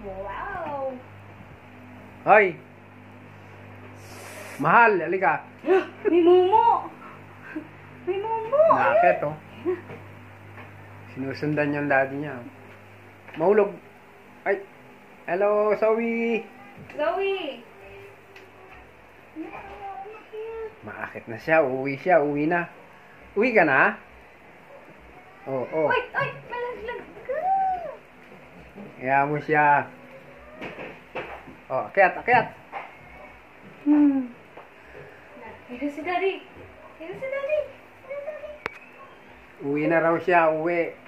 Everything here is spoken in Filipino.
Wow! Hoy! Mahal, halika. May mumo! May mumo! Nakakit, oh. Sinusundan yung daddy niya. Mahulog. Ay! Hello, Zoe! Zoe! Maakit na siya. Uwi siya. Uwi na. Uwi ka na? Oo, oh. Uy! Uy! Malaglag ka! Kaya mo siya. Oh, akyat, akyat. Ito si Daddy! Ito si Daddy! Uwi na raw siya. Uwi.